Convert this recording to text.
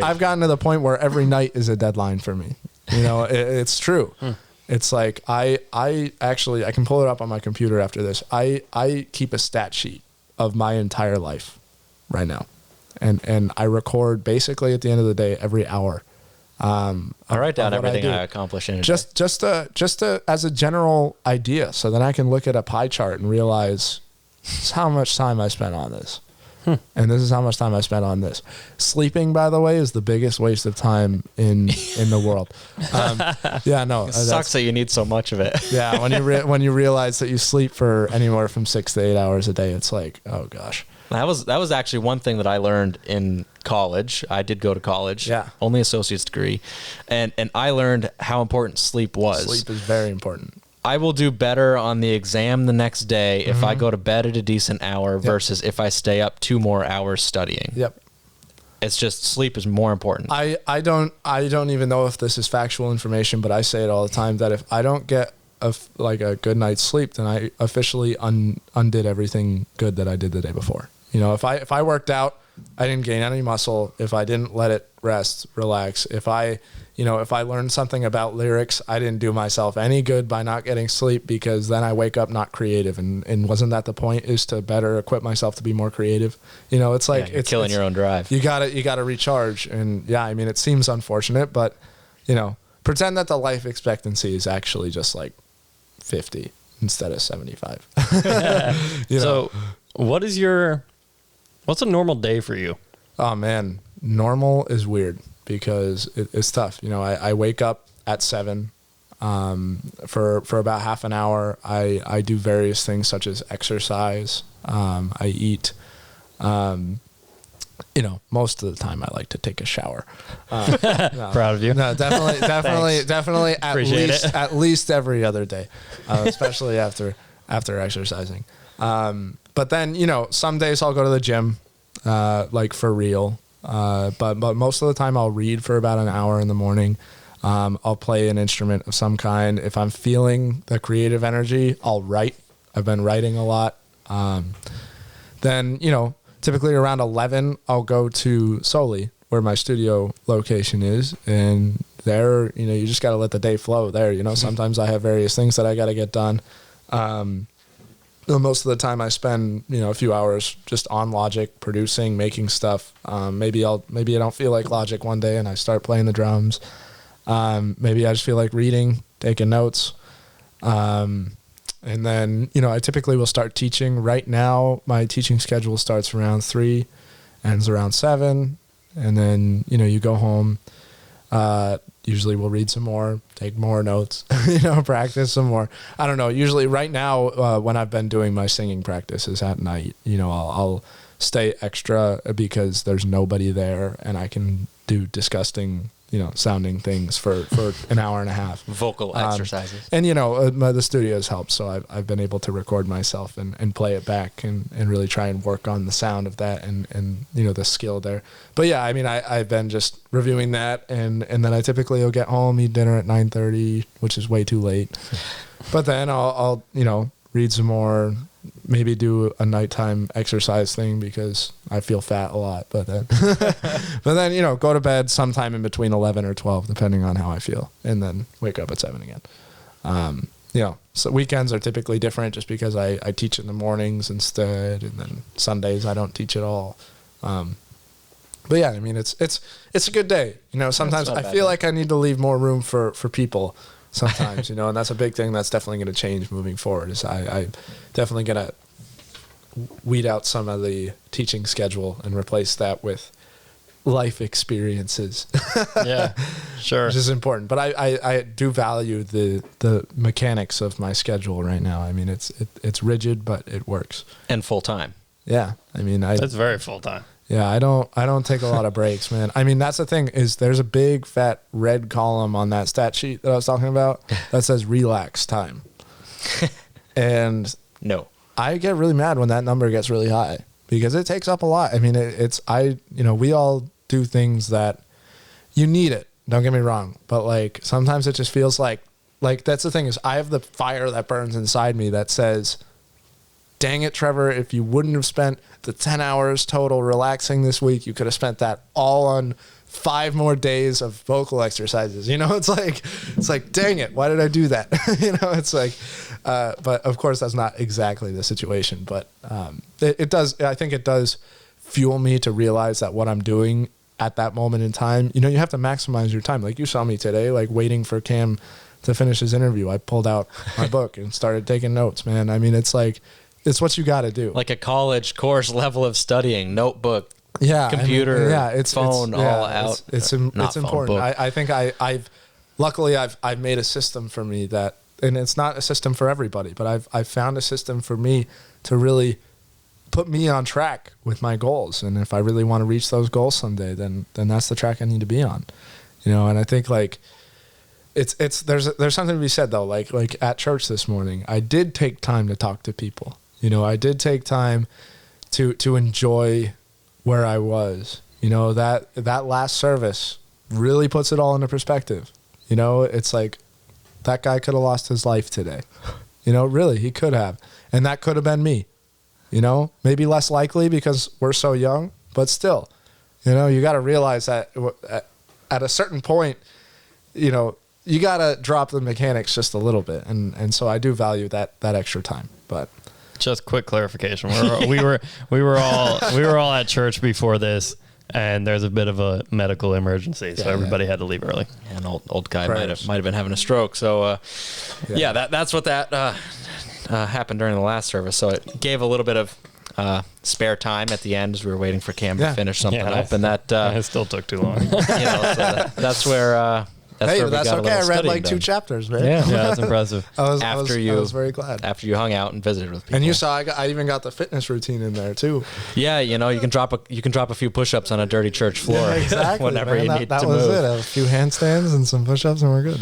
I've gotten to the point where every night is a deadline for me. You know, it's true. It's like I actually, I can pull it up on my computer after this. I keep a stat sheet of my entire life right now. And I record basically at the end of the day every hour. I write down everything I accomplish in a day. Just as a general idea, so then I can look at a pie chart and realize this is how much time I spent on this. And this is how much time I spent on this. Sleeping, by the way, is the biggest waste of time in the world. Yeah, no. It sucks that you need so much of it. Yeah, when you realize that you sleep for anywhere from 6 to 8 hours a day, it's like, oh gosh. That was actually one thing that I learned in college. I did go to college. Yeah. Only associate's degree. And I learned how important sleep was. Sleep is very important. I will do better on the exam the next day if I go to bed at a decent hour versus if I stay up 2 more hours studying. Yep. It's just sleep is more important. I don't even know if this is factual information, but I say it all the time that if I don't get a good night's sleep, then I officially undid everything good that I did the day before. You know, if I worked out, I didn't gain any muscle. If I didn't let it rest, relax. If I learned something about lyrics, I didn't do myself any good by not getting sleep, because then I wake up not creative. And wasn't that the point, is to better equip myself to be more creative? You know, it's like, it's killing your own drive. You gotta recharge. And yeah, I mean, it seems unfortunate, but you know, pretend that the life expectancy is actually just like 50 instead of 75. You know? So what's a normal day for you? Oh man, normal is weird because it's tough. You know, I wake up at 7. For about half an hour, I do various things such as exercise. I eat. You know, most of the time I like to take a shower. No, Proud of you. No, definitely at least every other day, especially after exercising. But then, you know, some days I'll go to the gym, like for real. But most of the time I'll read for about an hour in the morning. I'll play an instrument of some kind. If I'm feeling the creative energy, I'll write. I've been writing a lot. Then, you know, typically around 11, I'll go to Soli, where my studio location is. And there, you know, you just got to let the day flow there. You know, sometimes I have various things that I got to get done. Most of the time I spend, you know, a few hours just on Logic, producing, making stuff. Maybe I don't feel like Logic one day and I start playing the drums. Maybe I just feel like reading, taking notes. And then, you know, I typically will start teaching. Right now, my teaching schedule starts around 3, ends around 7. And then, you know, you go home. Usually we'll read some more, take more notes, you know, practice some more. I don't know. Usually right now, when I've been doing my singing practices at night, you know, I'll stay extra because there's nobody there and I can do disgusting, you know, sounding things for an hour and a half. Vocal exercises. And, you know, the studio's helped. So I've been able to record myself and play it back and really try and work on the sound of that and you know, the skill there. But yeah, I mean, I've been just reviewing that and then I typically will get home, eat dinner at 9:30, which is way too late. But then I'll, you know, read some more, maybe do a nighttime exercise thing because I feel fat a lot, but then, you know, go to bed sometime in between 11 or 12, depending on how I feel, and then wake up at 7 again. You know, so weekends are typically different just because I teach in the mornings instead, and then Sundays I don't teach at all. But yeah, I mean, it's a good day. You know, sometimes I feel like I need to leave more room for people sometimes, you know, and that's a big thing that's definitely going to change moving forward. Is I definitely going to weed out some of the teaching schedule and replace that with life experiences. Yeah, sure. Which is important. But I do value the mechanics of my schedule right now. I mean, it's rigid, but it works. And full time. Yeah. I mean, that's very full time. Yeah, I don't take a lot of breaks, man. I mean, that's the thing, is there's a big fat red column on that stat sheet that I was talking about that says relax time. And no, I get really mad when that number gets really high because it takes up a lot. I mean, you know, we all do things that you need it. Don't get me wrong, but like sometimes it just feels like that's the thing, is I have the fire that burns inside me that says, dang it, Trevor, if you wouldn't have spent the 10 hours total relaxing this week, you could have spent that all on 5 more days of vocal exercises. You know, it's like, dang it, why did I do that? You know, it's like, but of course that's not exactly the situation, but it does, I think it does fuel me to realize that what I'm doing at that moment in time, you know, you have to maximize your time. Like you saw me today, like waiting for Cam to finish his interview. I pulled out my book and started taking notes, man. I mean, it's like, it's what you got to do. Like a college course level of studying, notebook, yeah, computer, it's phone, all out. It's Not important. phone, I think luckily I've made a system for me that, and it's not a system for everybody, but I've found a system for me to really put me on track with my goals. And if I really want to reach those goals someday, then that's the track I need to be on, you know? And I think like there's something to be said though. Like at church this morning, I did take time to talk to people, you know, I did take time to enjoy where I was, you know, that last service really puts it all into perspective. You know, it's like that guy could have lost his life today, you know, really, he could have, and that could have been me. You know, maybe less likely because we're so young, but still, you know, you got to realize that at a certain point, you know, you got to drop the mechanics just a little bit. And so I do value that extra time, but just quick clarification. We were all at church before this, and there's a bit of a medical emergency, so everybody had to leave early. Yeah, an old guy might have been having a stroke. So that's what that happened during the last service. So it gave a little bit of spare time at the end as we were waiting for Cam to finish something up, and that it still took too long. You know, so that's where. That's okay. I read like 2 chapters, man. Yeah, that's impressive. I was very glad. After you hung out and visited with people. And you saw I even got the fitness routine in there too. Yeah, you know, you can drop a few push-ups on a dirty church floor. Yeah, exactly. Whenever you need to move. That was it. A few handstands and some push-ups, and we're good.